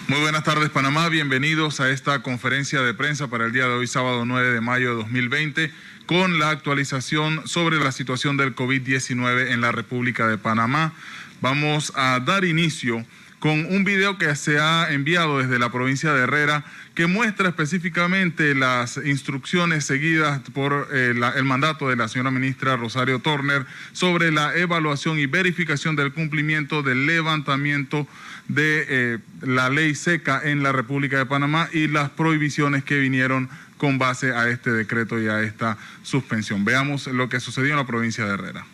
Muy buenas tardes, Panamá. Bienvenidos a esta conferencia de prensa para el día de hoy, sábado 9 de mayo de 2020, con la actualización sobre la situación del COVID-19 en la República de Panamá. Vamos a dar inicio con un video que se ha enviado desde la provincia de Herrera, que muestra específicamente las instrucciones seguidas por el mandato de la señora ministra Rosario Turner sobre la evaluación y verificación del cumplimiento del levantamiento de la ley seca en la República de Panamá y las prohibiciones que vinieron con base a este decreto y a esta suspensión. Veamos lo que sucedió en la provincia de Herrera.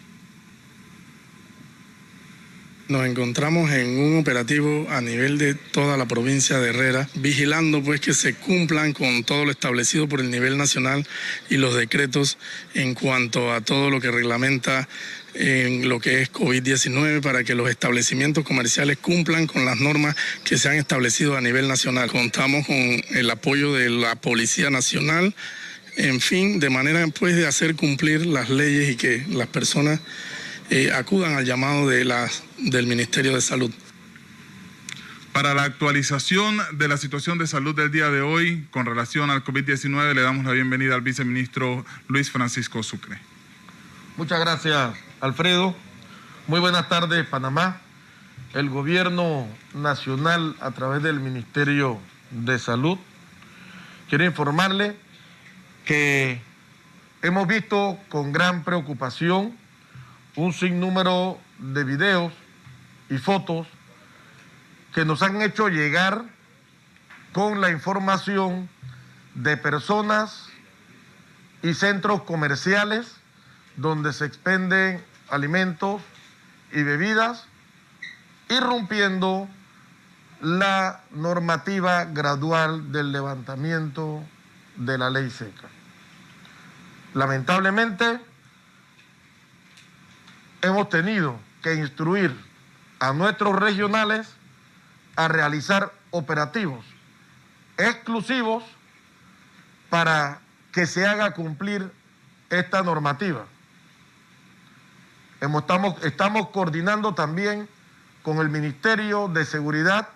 Nos encontramos en un operativo a nivel de toda la provincia de Herrera, vigilando pues que se cumplan con todo lo establecido por el nivel nacional y los decretos en cuanto a todo lo que reglamenta en lo que es COVID-19 para que los establecimientos comerciales cumplan con las normas que se han establecido a nivel nacional. Contamos con el apoyo de la Policía Nacional, en fin, de manera pues de hacer cumplir las leyes y que las personas acudan al llamado del Ministerio de Salud. Para la actualización de la situación de salud del día de hoy con relación al COVID-19, le damos la bienvenida al viceministro Luis Francisco Sucre. Muchas gracias, Alfredo. Muy buenas tardes, Panamá. El gobierno nacional, a través del Ministerio de Salud, quiere informarle que hemos visto con gran preocupación un sinnúmero de videos y fotos que nos han hecho llegar con la información de personas y centros comerciales donde se expenden alimentos y bebidas, irrumpiendo la normativa gradual del levantamiento de la ley seca. Lamentablemente, hemos tenido que instruir a nuestros regionales a realizar operativos exclusivos para que se haga cumplir esta normativa. Estamos coordinando también con el Ministerio de Seguridad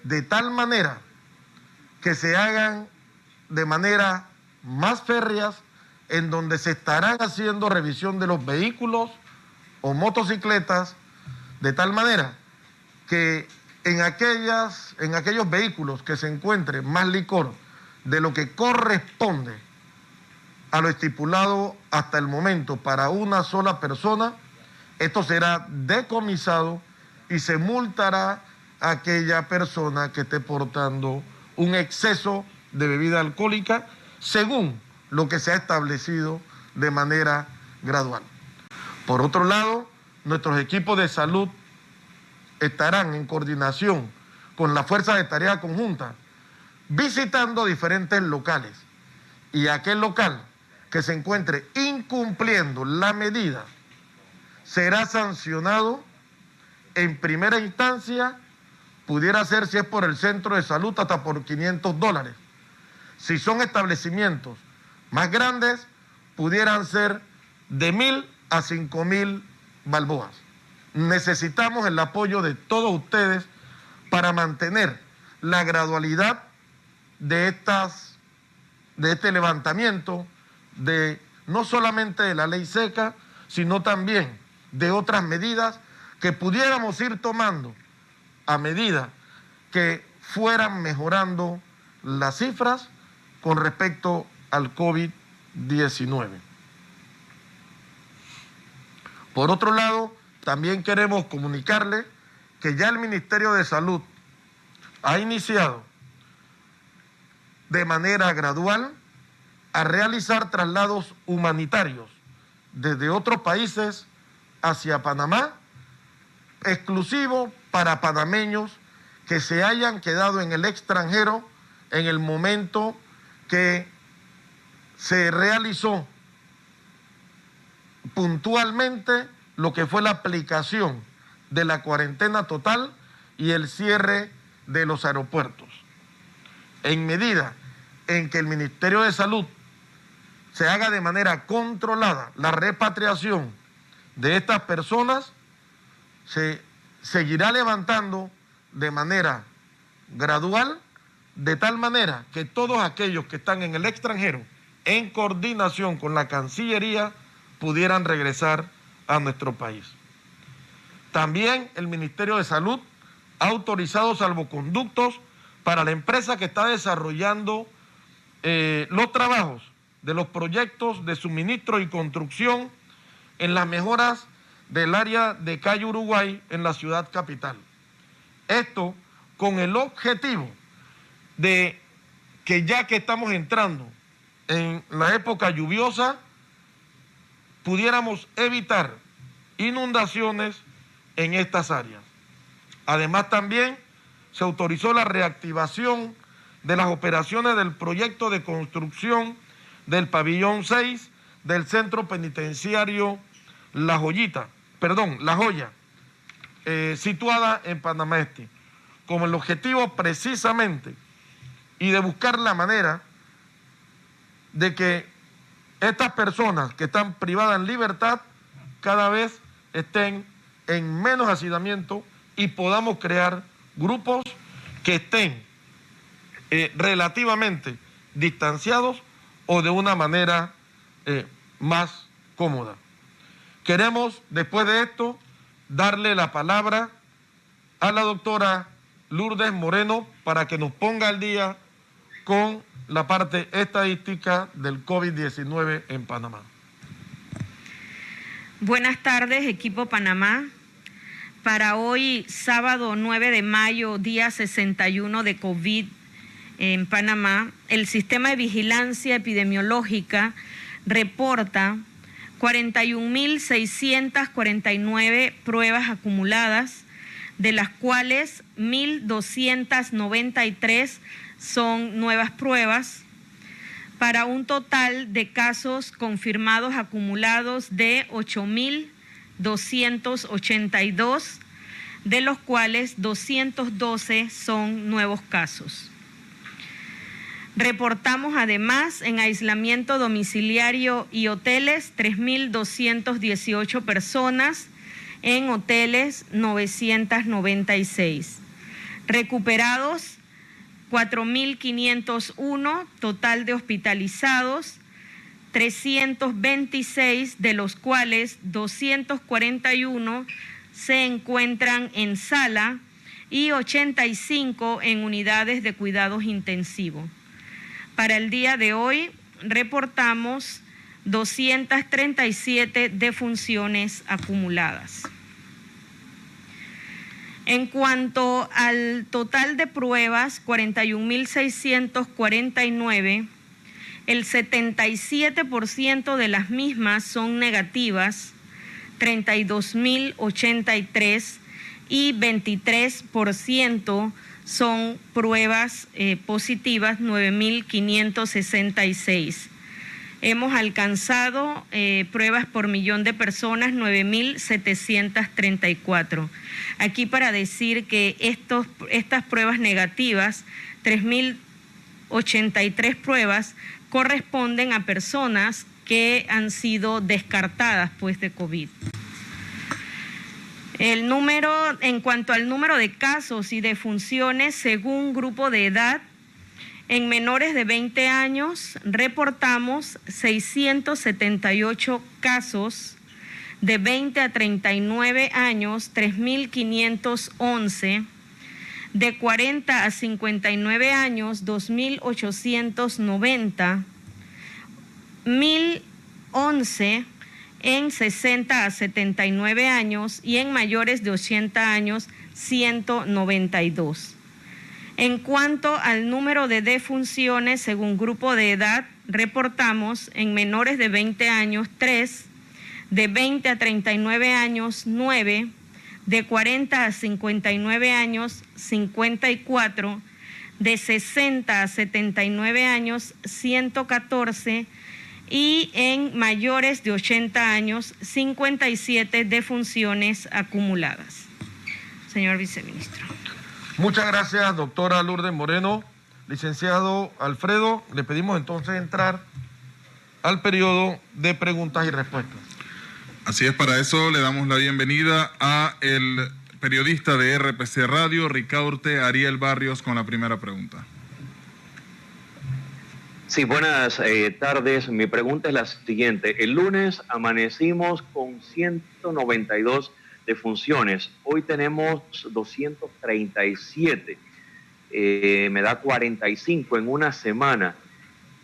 de tal manera que se hagan de manera más férreas, en donde se estarán haciendo revisión de los vehículos o motocicletas, de tal manera que en aquellos vehículos que se encuentre más licor de lo que corresponde a lo estipulado hasta el momento para una sola persona, esto será decomisado y se multará a aquella persona que esté portando un exceso de bebida alcohólica según lo que se ha establecido de manera gradual. Por otro lado, nuestros equipos de salud estarán en coordinación con la Fuerza de Tarea Conjunta, visitando diferentes locales, y aquel local que se encuentre incumpliendo la medida será sancionado en primera instancia, pudiera ser, si es por el centro de salud, hasta por $500. Si son establecimientos más grandes, pudieran ser de 1,000 a 5,000 balboas. Necesitamos el apoyo de todos ustedes para mantener la gradualidad de este levantamiento, no solamente de la ley seca, sino también de otras medidas que pudiéramos ir tomando a medida que fueran mejorando las cifras con respecto al COVID-19. Por otro lado, también queremos comunicarle que ya el Ministerio de Salud ha iniciado de manera gradual a realizar traslados humanitarios desde otros países hacia Panamá, exclusivo para panameños que se hayan quedado en el extranjero en el momento que se realizó puntualmente lo que fue la aplicación de la cuarentena total y el cierre de los aeropuertos. En medida en que el Ministerio de Salud se haga de manera controlada la repatriación de estas personas, se seguirá levantando de manera gradual, de tal manera que todos aquellos que están en el extranjero, en coordinación con la Cancillería, pudieran regresar a nuestro país. También el Ministerio de Salud ha autorizado salvoconductos para la empresa que está desarrollando los trabajos de los proyectos de suministro y construcción en las mejoras del área de Calle Uruguay en la ciudad capital. Esto con el objetivo de que ya que estamos entrando en la época lluviosa, pudiéramos evitar inundaciones en estas áreas. Además, también se autorizó la reactivación de las operaciones del proyecto de construcción del pabellón 6 del centro penitenciario La Joya, situada en Panamá Este, con el objetivo precisamente y de buscar la manera de que estas personas que están privadas en libertad cada vez estén en menos hacinamiento y podamos crear grupos que estén relativamente distanciados o de una manera más cómoda. Queremos, después de esto, darle la palabra a la doctora Lourdes Moreno para que nos ponga al día con la parte estadística del COVID-19 en Panamá. Buenas tardes, equipo Panamá. Para hoy, sábado 9 de mayo, día 61 de COVID en Panamá, el sistema de vigilancia epidemiológica reporta 41.649 pruebas acumuladas, de las cuales 1.293 son nuevas pruebas, para un total de casos confirmados acumulados de 8.282, de los cuales 212 son nuevos casos. Reportamos además en aislamiento domiciliario y hoteles 3.218 personas, en hoteles 996. Recuperados 4.501, total de hospitalizados 326, de los cuales 241 se encuentran en sala y 85 en unidades de cuidados intensivos. Para el día de hoy reportamos 237 defunciones acumuladas. En cuanto al total de pruebas, 41.649, el 77% de las mismas son negativas, 32.083, y 23% son pruebas positivas, 9.566. Hemos alcanzado pruebas por millón de personas, 9.734. Aquí para decir que estas pruebas negativas, 3.083 pruebas, corresponden a personas que han sido descartadas de COVID. En cuanto al número de casos y defunciones según grupo de edad, en menores de 20 años reportamos 678 casos, de 20 a 39 años 3.511, de 40 a 59 años 2.890, 1.011 en 60 a 79 años y en mayores de 80 años 192. En cuanto al número de defunciones según grupo de edad, reportamos en menores de 20 años 3, de 20 a 39 años 9, de 40 a 59 años 54, de 60 a 79 años 114 y en mayores de 80 años 57 defunciones acumuladas. Señor viceministro. Muchas gracias, doctora Lourdes Moreno. Licenciado Alfredo, le pedimos entonces entrar al periodo de preguntas y respuestas. Así es, para eso le damos la bienvenida a el periodista de RPC Radio, Ricaurte Ariel Barrios, con la primera pregunta. Sí, buenas tardes. Mi pregunta es la siguiente. El lunes amanecimos con 192 defunciones. Hoy tenemos 237. Me da 45 en una semana.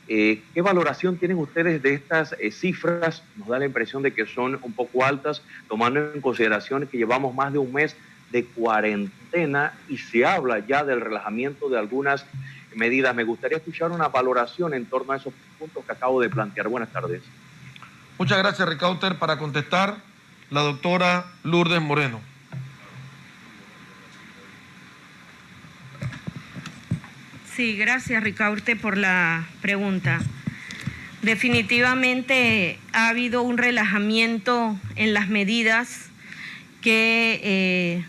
¿Qué valoración tienen ustedes de estas cifras? Nos da la impresión de que son un poco altas, tomando en consideración que llevamos más de un mes de cuarentena y se habla ya del relajamiento de algunas medidas. Me gustaría escuchar una valoración en torno a esos puntos que acabo de plantear. Buenas tardes. Muchas gracias, Ricauter. Para contestar, la doctora Lourdes Moreno. Sí, gracias, Ricaurte, por la pregunta. Definitivamente ha habido un relajamiento en las medidas que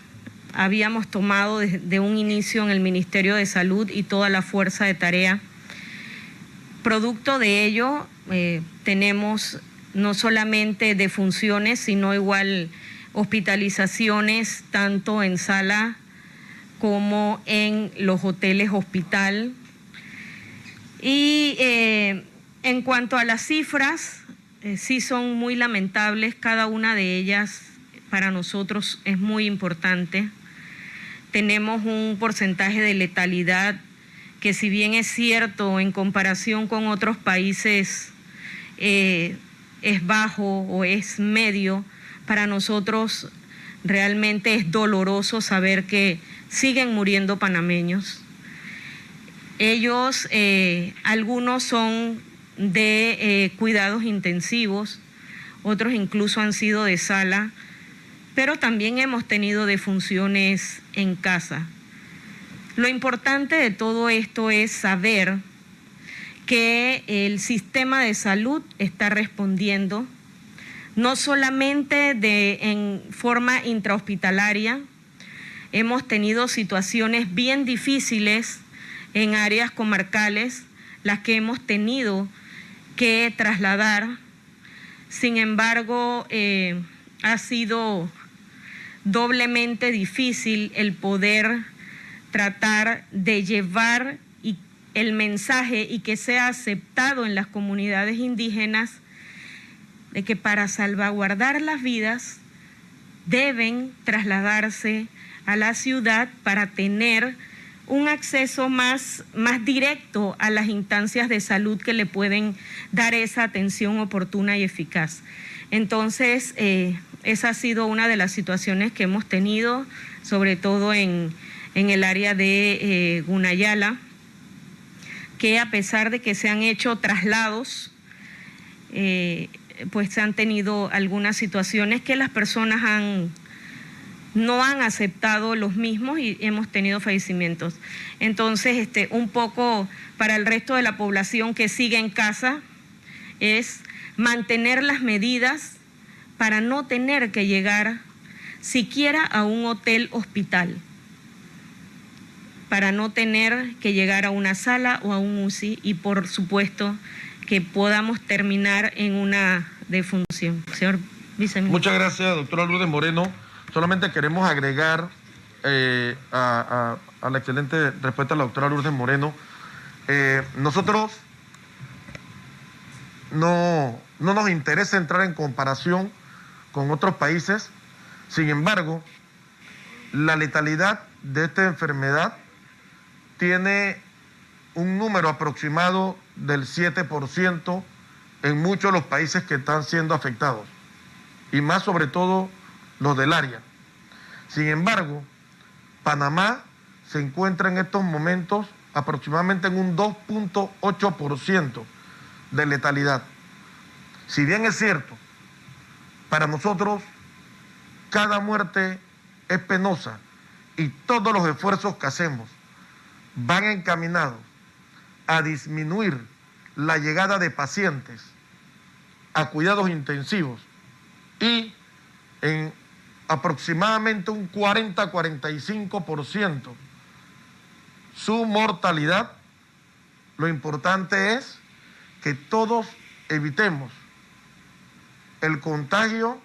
habíamos tomado desde un inicio en el Ministerio de Salud y toda la fuerza de tarea. Producto de ello, tenemos no solamente defunciones, sino igual hospitalizaciones, tanto en sala como en los hoteles hospital. Y en cuanto a las cifras, sí son muy lamentables, cada una de ellas para nosotros es muy importante. Tenemos un porcentaje de letalidad que, si bien es cierto en comparación con otros países es bajo o es medio, para nosotros realmente es doloroso saber que siguen muriendo panameños. Ellos, algunos son de cuidados intensivos, otros incluso han sido de sala, pero también hemos tenido defunciones en casa. Lo importante de todo esto es saber que el sistema de salud está respondiendo, no solamente en forma intrahospitalaria. Hemos tenido situaciones bien difíciles en áreas comarcales, las que hemos tenido que trasladar. Sin embargo, ha sido doblemente difícil el poder tratar de llevar el mensaje y que sea aceptado en las comunidades indígenas de que para salvaguardar las vidas deben trasladarse a la ciudad para tener un acceso más directo a las instancias de salud que le pueden dar esa atención oportuna y eficaz. Entonces, esa ha sido una de las situaciones que hemos tenido, sobre todo en el área de Gunayala, que a pesar de que se han hecho traslados, pues se han tenido algunas situaciones que las personas no han aceptado los mismos y hemos tenido fallecimientos. Entonces, un poco para el resto de la población que sigue en casa es mantener las medidas para no tener que llegar siquiera a un hotel hospital, para no tener que llegar a una sala o a un UCI y, por supuesto, que podamos terminar en una defunción. Señor viceministro. Muchas gracias, doctora Lourdes Moreno. Solamente queremos agregar a la excelente respuesta de la doctora Lourdes Moreno. Nosotros no nos interesa entrar en comparación con otros países. Sin embargo, la letalidad de esta enfermedad tiene un número aproximado del 7% en muchos de los países que están siendo afectados, y más sobre todo los del área. Sin embargo, Panamá se encuentra en estos momentos aproximadamente en un 2.8% de letalidad. Si bien es cierto, para nosotros cada muerte es penosa y todos los esfuerzos que hacemos van encaminados a disminuir la llegada de pacientes a cuidados intensivos y en aproximadamente un 40-45% su mortalidad. Lo importante es que todos evitemos el contagio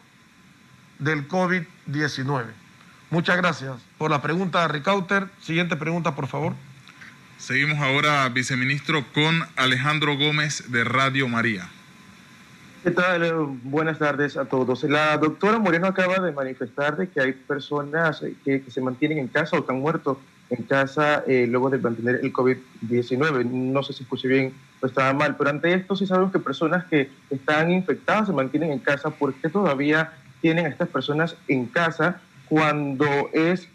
del COVID-19. Muchas gracias por la pregunta, Ricauter. Siguiente pregunta, por favor. Seguimos ahora, viceministro, con Alejandro Gómez de Radio María. ¿Qué tal? Buenas tardes a todos. La doctora Moreno acaba de manifestar de que hay personas que se mantienen en casa o que han muerto en casa luego de mantener el COVID-19. No sé si escuché bien o estaba mal, pero ante esto sí sabemos que personas que están infectadas se mantienen en casa. ¿Por qué todavía tienen a estas personas en casa cuando es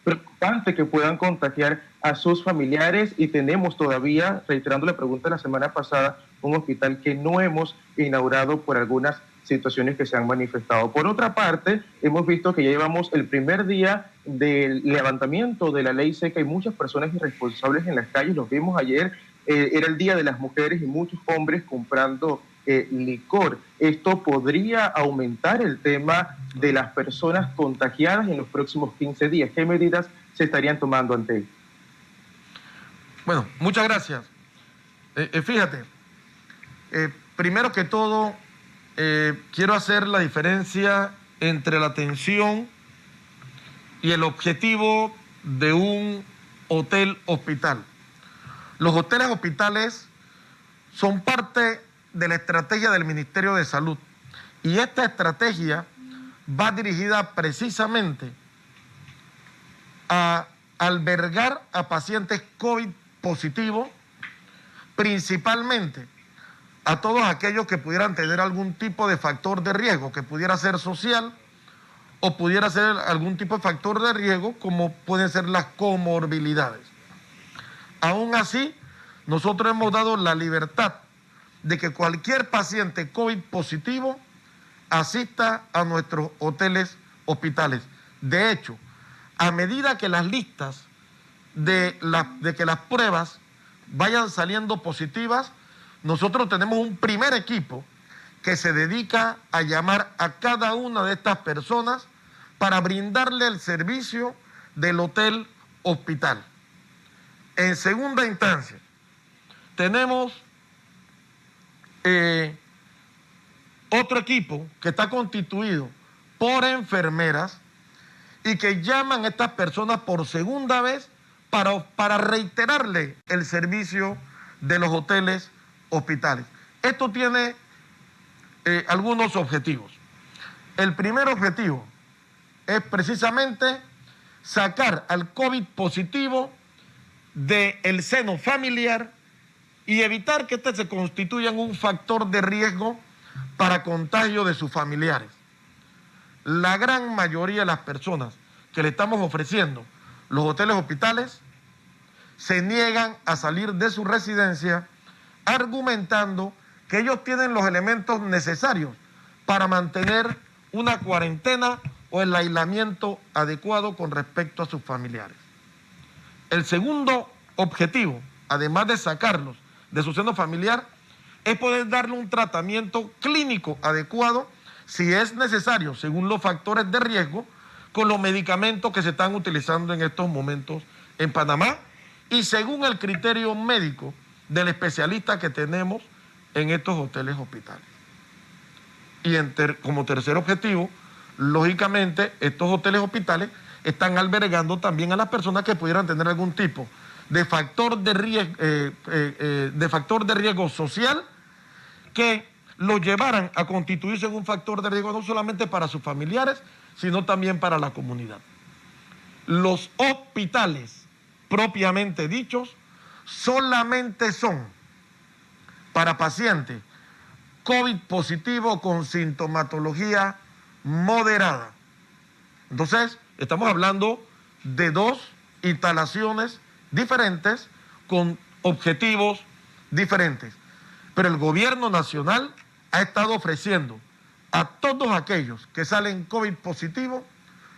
preocupante que puedan contagiar a sus familiares? Y tenemos todavía, reiterando la pregunta de la semana pasada, un hospital que no hemos inaugurado por algunas situaciones que se han manifestado. Por otra parte, hemos visto que ya llevamos el primer día del levantamiento de la ley seca y muchas personas irresponsables en las calles. Los vimos ayer, era el Día de las Mujeres y muchos hombres comprando licor. Esto podría aumentar el tema de las personas contagiadas en los próximos 15 días. ¿Qué medidas se estarían tomando ante ello? Bueno, muchas gracias. Fíjate, primero que todo, quiero hacer la diferencia entre la atención y el objetivo de un hotel-hospital. Los hoteles-hospitales son parte de la estrategia del Ministerio de Salud y esta estrategia va dirigida precisamente a albergar a pacientes COVID positivos, principalmente a todos aquellos que pudieran tener algún tipo de factor de riesgo, que pudiera ser social o pudiera ser algún tipo de factor de riesgo, como pueden ser las comorbilidades. Aún así, nosotros hemos dado la libertad de que cualquier paciente COVID positivo asista a nuestros hoteles, hospitales. De hecho, a medida que las listas de que las pruebas vayan saliendo positivas, nosotros tenemos un primer equipo que se dedica a llamar a cada una de estas personas para brindarle el servicio del hotel hospital. En segunda instancia, tenemos otro equipo que está constituido por enfermeras y que llaman a estas personas por segunda vez para reiterarle el servicio de los hoteles hospitales. Esto tiene algunos objetivos. El primer objetivo es precisamente sacar al COVID positivo del seno familiar y evitar que éste se constituya en un factor de riesgo para contagio de sus familiares. La gran mayoría de las personas que le estamos ofreciendo los hoteles hospitales se niegan a salir de su residencia argumentando que ellos tienen los elementos necesarios para mantener una cuarentena o el aislamiento adecuado con respecto a sus familiares. El segundo objetivo, además de sacarlos de su seno familiar, es poder darle un tratamiento clínico adecuado si es necesario, según los factores de riesgo, con los medicamentos que se están utilizando en estos momentos en Panamá y según el criterio médico del especialista que tenemos en estos hoteles hospitales. Y como tercer objetivo, lógicamente, estos hoteles hospitales están albergando también a las personas que pudieran tener algún tipo de factor de riesgo social que los llevaran a constituirse en un factor de riesgo no solamente para sus familiares, sino también para la comunidad. Los hospitales, propiamente dichos, solamente son para pacientes COVID positivo con sintomatología moderada. Entonces, estamos hablando de dos instalaciones diferentes con objetivos diferentes. Pero el gobierno nacional ha estado ofreciendo a todos aquellos que salen COVID positivo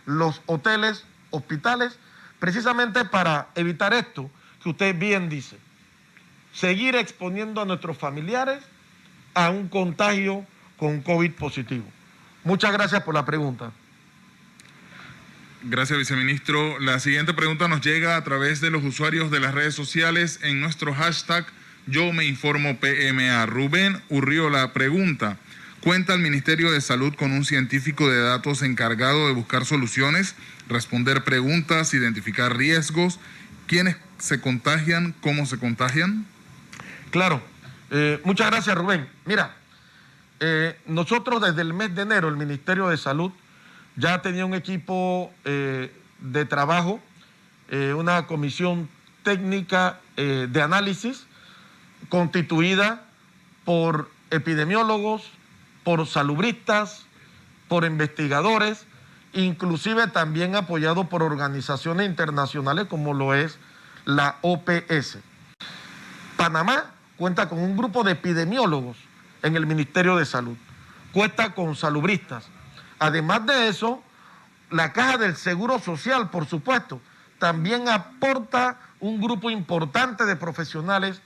los hoteles, hospitales, precisamente para evitar esto que usted bien dice, seguir exponiendo a nuestros familiares a un contagio con COVID positivo. Muchas gracias por la pregunta. Gracias, viceministro. La siguiente pregunta nos llega a través de los usuarios de las redes sociales en nuestro hashtag Yo Me Informo PMA. Rubén Urriola pregunta, ¿Cuenta el Ministerio de Salud con un científico de datos encargado de buscar soluciones, responder preguntas, identificar riesgos? ¿Quiénes se contagian? ¿Cómo se contagian? Claro. Muchas gracias, Rubén. Mira, nosotros desde el mes de enero, el Ministerio de Salud ya tenía un equipo de trabajo, una comisión técnica de análisis constituida por epidemiólogos, por salubristas, por investigadores, inclusive también apoyado por organizaciones internacionales como lo es la OPS. Panamá cuenta con un grupo de epidemiólogos en el Ministerio de Salud, cuenta con salubristas. Además de eso, la Caja del Seguro Social, por supuesto, también aporta un grupo importante de profesionales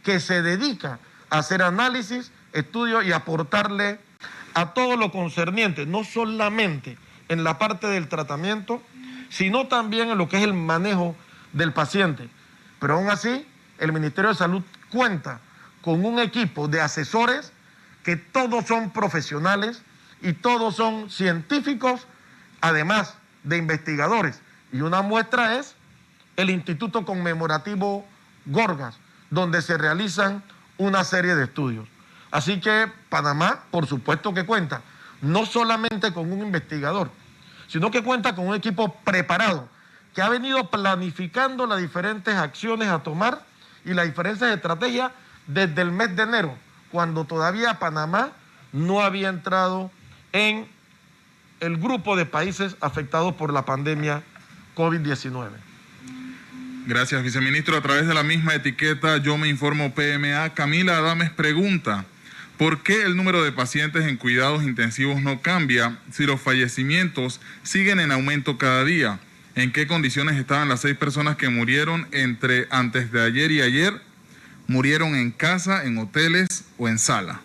que se dedica a hacer análisis, estudios y aportarle a todo lo concerniente, no solamente en la parte del tratamiento, sino también en lo que es el manejo del paciente. Pero aún así, el Ministerio de Salud cuenta con un equipo de asesores que todos son profesionales y todos son científicos, además de investigadores. Y una muestra es el Instituto Conmemorativo Gorgas, donde se realizan una serie de estudios. Así que Panamá, por supuesto que cuenta, no solamente con un investigador, sino que cuenta con un equipo preparado, que ha venido planificando las diferentes acciones a tomar y las diferentes estrategias desde el mes de enero, cuando todavía Panamá no había entrado en el grupo de países afectados por la pandemia COVID-19. Gracias, viceministro. A través de la misma etiqueta, Yo Me Informo PMA, Camila Adames pregunta: ¿por qué el número de pacientes en cuidados intensivos no cambia si los fallecimientos siguen en aumento cada día? ¿En qué condiciones estaban las 6 personas que murieron entre antes de ayer y ayer? ¿Murieron en casa, en hoteles o en sala?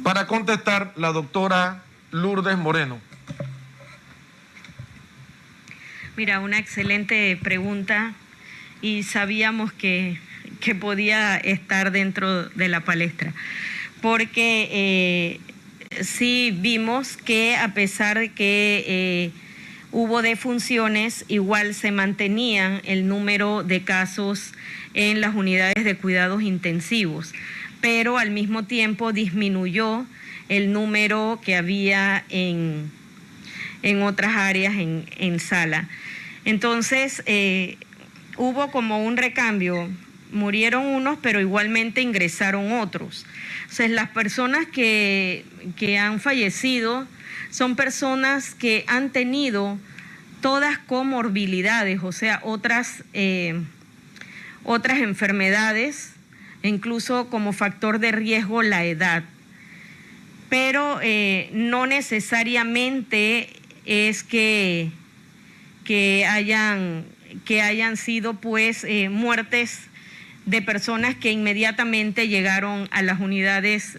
Para contestar, la doctora Lourdes Moreno. Mira, una excelente pregunta y sabíamos que podía estar dentro de la palestra, porque sí vimos que a pesar de que hubo defunciones, igual se mantenía el número de casos en las unidades de cuidados intensivos, pero al mismo tiempo disminuyó el número que había en otras áreas en sala. Entonces, hubo como un recambio, murieron unos, pero igualmente ingresaron otros. O sea, las personas que han fallecido son personas que han tenido todas comorbilidades, o sea, otras enfermedades, incluso como factor de riesgo la edad. Pero no necesariamente es que hayan sido pues muertes de personas que inmediatamente llegaron a las unidades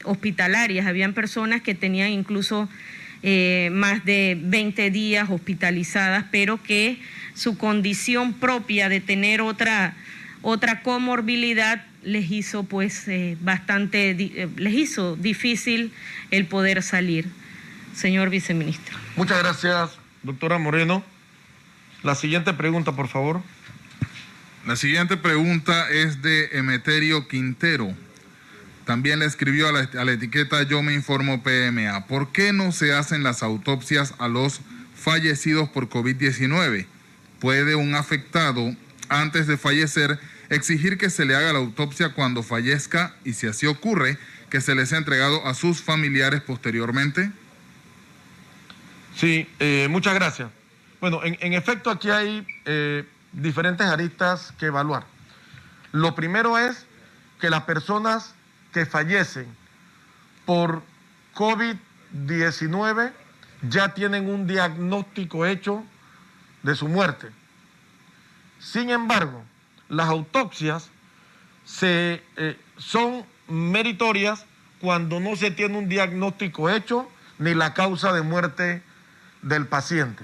hospitalarias. Habían personas que tenían incluso más de 20 días hospitalizadas, pero que su condición propia de tener otra comorbilidad les hizo pues les hizo difícil el poder salir. Señor viceministro. Muchas gracias, doctora Moreno. La siguiente pregunta, por favor. La siguiente pregunta es de Emeterio Quintero. También le escribió a la etiqueta Yo Me Informo PMA. ¿Por qué no se hacen las autopsias a los fallecidos por COVID-19? ¿Puede un afectado, antes de fallecer, exigir que se le haga la autopsia cuando fallezca y, si así ocurre, que se les ha entregado a sus familiares posteriormente? Sí, muchas gracias. Bueno, en efecto aquí hay diferentes aristas que evaluar. Lo primero es que las personas que fallecen por COVID-19 ya tienen un diagnóstico hecho de su muerte. Sin embargo, las autopsias son meritorias cuando no se tiene un diagnóstico hecho ni la causa de muerte del paciente.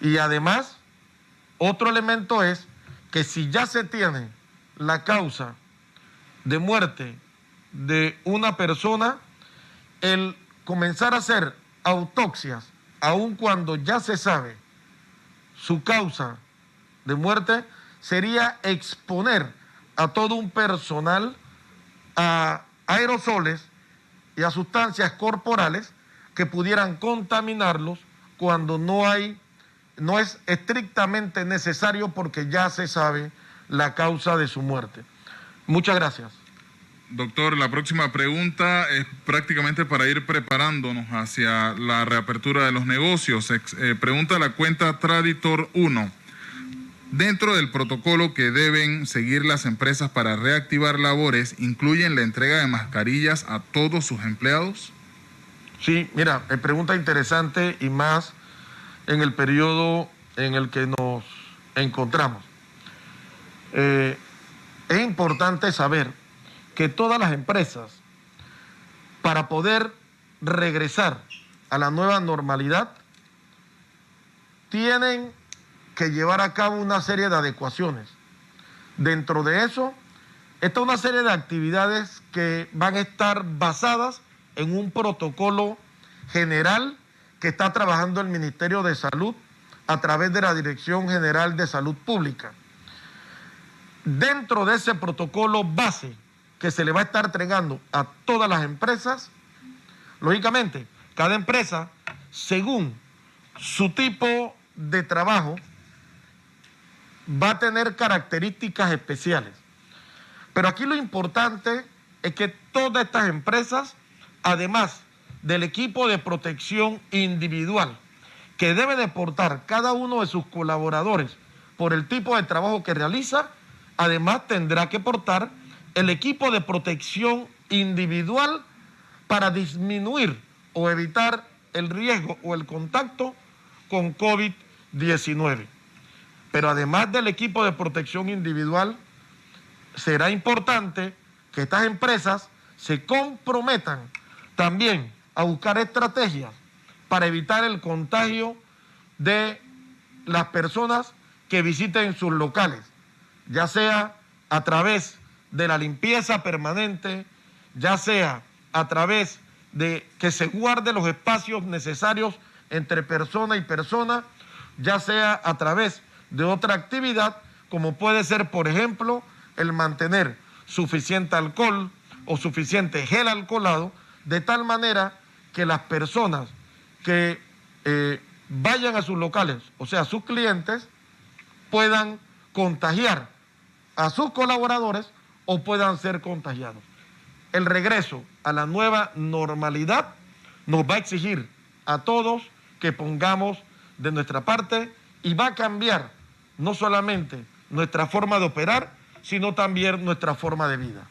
Y además, otro elemento es que si ya se tiene la causa de muerte de una persona, el comenzar a hacer autopsias, aun cuando ya se sabe su causa de muerte, sería exponer a todo un personal a aerosoles y a sustancias corporales que pudieran contaminarlos cuando no es estrictamente necesario porque ya se sabe la causa de su muerte. Muchas gracias. Doctor, la próxima pregunta es prácticamente para ir preparándonos hacia la reapertura de los negocios. Pregunta la cuenta Traditor 1. Dentro del protocolo que deben seguir las empresas para reactivar labores, ¿incluyen la entrega de mascarillas a todos sus empleados? Sí, mira, pregunta interesante y más en el periodo en el que nos encontramos. Es importante saber que todas las empresas, para poder regresar a la nueva normalidad, tienen que llevar a cabo una serie de adecuaciones. Dentro de eso, está una serie de actividades que van a estar basadas en un protocolo general que está trabajando el Ministerio de Salud a través de la Dirección General de Salud Pública. Dentro de ese protocolo base que se le va a estar entregando a todas las empresas, lógicamente, cada empresa, según su tipo de trabajo, va a tener características especiales. Pero aquí lo importante es que todas estas empresas, además del equipo de protección individual que debe de portar cada uno de sus colaboradores por el tipo de trabajo que realiza, además tendrá que portar el equipo de protección individual para disminuir o evitar el riesgo o el contacto con COVID-19. Pero además del equipo de protección individual, será importante que estas empresas se comprometan también a buscar estrategias para evitar el contagio de las personas que visiten sus locales, ya sea a través de la limpieza permanente, ya sea a través de que se guarden los espacios necesarios entre persona y persona, ya sea a través de otra actividad, como puede ser, por ejemplo, el mantener suficiente alcohol o suficiente gel alcoholado, de tal manera que las personas que vayan a sus locales, o sea, sus clientes, puedan contagiar a sus colaboradores o puedan ser contagiados. El regreso a la nueva normalidad nos va a exigir a todos que pongamos de nuestra parte y va a cambiar no solamente nuestra forma de operar, sino también nuestra forma de vida.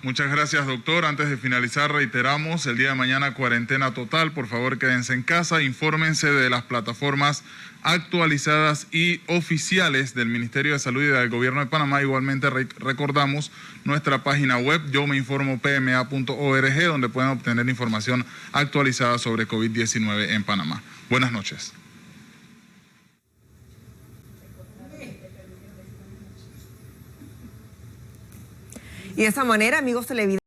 Muchas gracias, doctor. Antes de finalizar, reiteramos, el día de mañana cuarentena total. Por favor, quédense en casa, infórmense de las plataformas actualizadas y oficiales del Ministerio de Salud y del Gobierno de Panamá. Igualmente recordamos nuestra página web, yomeinformopma.org, donde pueden obtener información actualizada sobre COVID-19 en Panamá. Buenas noches. Y de esa manera, amigos televidentes,